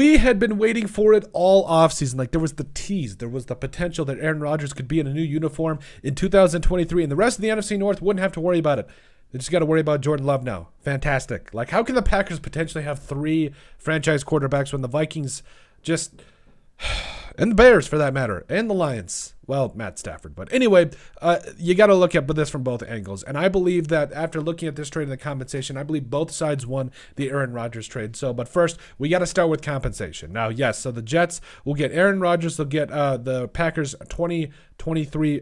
we had been waiting for it all offseason. Like, there was the tease. There was the potential that Aaron Rodgers could be in a new uniform in 2023, and the rest of the NFC North wouldn't have to worry about it. They just got to worry about Jordan Love now. Fantastic. Like, how can the Packers potentially have 3 franchise quarterbacks when the Vikings just... and the Bears, for that matter, and the Lions. Well, Matt Stafford. But anyway, you got to look at this from both angles. And I believe that after looking at this trade and the compensation, I believe both sides won the Aaron Rodgers trade. So, but first, we got to start with compensation. Now, yes, so the Jets will get Aaron Rodgers. They'll get the Packers 2023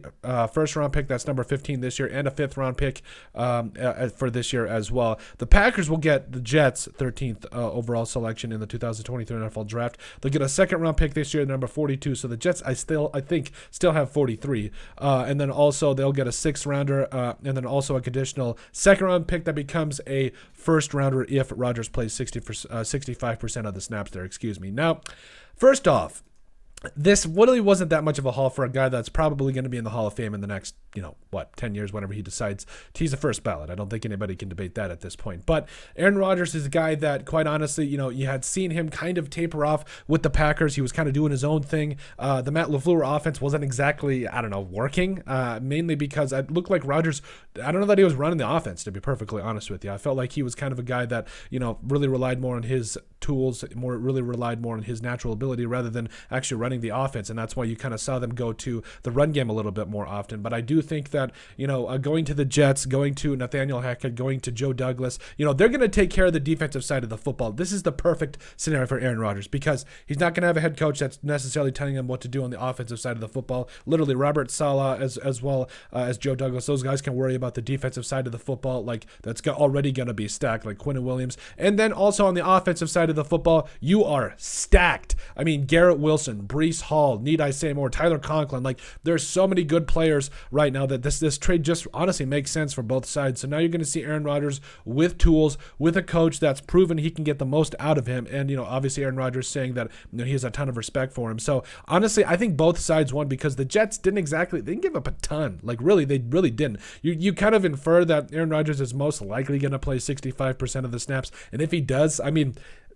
first-round pick. That's number 15 this year, and a 5th-round pick for this year as well. The Packers will get the Jets' 13th overall selection in the 2023 NFL Draft. They'll get a 2nd-round pick this year, number 42. So the Jets, I think, still have 43, and then also they'll get a 6th-rounder, and then also a conditional 2nd-round pick that becomes a 1st-rounder if Rodgers plays 65% of the snaps there. Now, first off, this really wasn't that much of a haul for a guy that's probably going to be in the Hall of Fame in the next, 10 years, whenever he decides he's a first ballot. I don't think anybody can debate that at this point. But Aaron Rodgers is a guy that, quite honestly, you had seen him kind of taper off with the Packers. He was kind of doing his own thing. The Matt LaFleur offense wasn't exactly, working, mainly because it looked like Rodgers, I don't know that he was running the offense, to be perfectly honest with you. I felt like he was kind of a guy that, really relied more on his tools, really relied more on his natural ability rather than actually running the offense, and that's why you kind of saw them go to the run game a little bit more often. But I do think that, going to the Jets, going to Nathaniel Hackett, going to Joe Douglas, they're going to take care of the defensive side of the football. This is the perfect scenario for Aaron Rodgers because he's not going to have a head coach that's necessarily telling him what to do on the offensive side of the football. Literally, Robert Saleh as well as Joe Douglas, those guys can worry about the defensive side of the football. Like, that's already going to be stacked, like Quinnen Williams. And then also on the offensive side of the football, you are stacked. I mean, Garrett Wilson, Breece Hall, need I say more, Tyler Conklin. Like, there's so many good players right now that this trade just honestly makes sense for both sides. So now you're going to see Aaron Rodgers with tools, with a coach that's proven he can get the most out of him. And, obviously Aaron Rodgers saying that he has a ton of respect for him. So honestly, I think both sides won because the Jets they didn't give up a ton. Like, really, they really didn't. You kind of infer that Aaron Rodgers is most likely going to play 65% of the snaps. And if he does,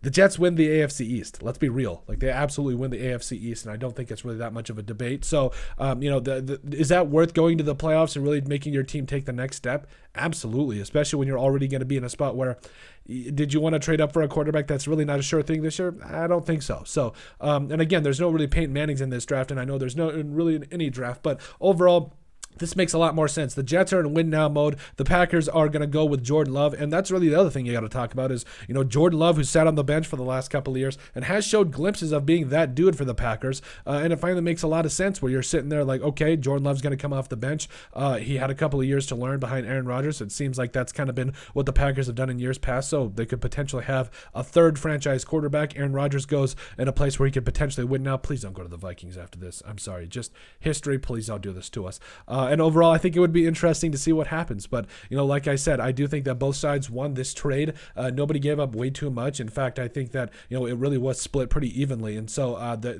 the Jets win the AFC East. Let's be real. Like, they absolutely win the AFC East, and I don't think it's really that much of a debate. So, is that worth going to the playoffs and really making your team take the next step? Absolutely, especially when you're already going to be in a spot where, did you want to trade up for a quarterback that's really not a sure thing this year? I don't think so. So, and again, there's no really Peyton Mannings in this draft, and I know there's no really in any draft, but overall, this makes a lot more sense. The Jets are in win-now mode. The Packers are going to go with Jordan Love, and that's really the other thing you got to talk about is, Jordan Love, who sat on the bench for the last couple of years and has showed glimpses of being that dude for the Packers, and it finally makes a lot of sense where you're sitting there like, okay, Jordan Love's going to come off the bench. He had a couple of years to learn behind Aaron Rodgers. It seems like that's kind of been what the Packers have done in years past, so they could potentially have a 3rd franchise quarterback. Aaron Rodgers goes in a place where he could potentially win now. Please don't go to the Vikings after this. I'm sorry. Just history. Please don't do this to us. And overall, I think it would be interesting to see what happens. But, like I said, I do think that both sides won this trade. Nobody gave up way too much. In fact, I think that, it really was split pretty evenly. And so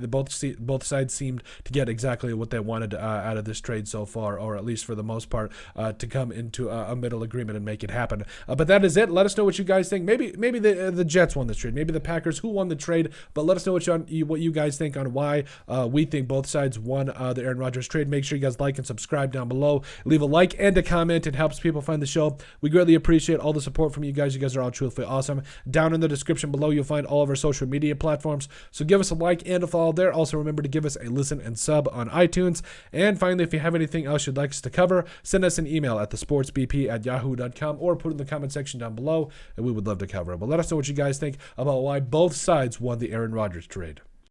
both sides seemed to get exactly what they wanted out of this trade so far, or at least for the most part, to come into a middle agreement and make it happen. But that is it. Let us know what you guys think. Maybe the Jets won this trade. Maybe the Packers, who won the trade. But let us know what you guys think on why we think both sides won the Aaron Rodgers trade. Make sure you guys like and subscribe down below. Leave a like and a comment. It helps people find the show. We greatly appreciate all the support from you guys. You guys are all truthfully awesome. Down in the description below, you'll find all of our social media platforms. So give us a like and a follow there. Also, remember to give us a listen and sub on iTunes. And finally, if you have anything else you'd like us to cover, send us an email at thesportsbp@yahoo.com or put it in the comment section down below, and we would love to cover it. But let us know what you guys think about why both sides won the Aaron Rodgers trade.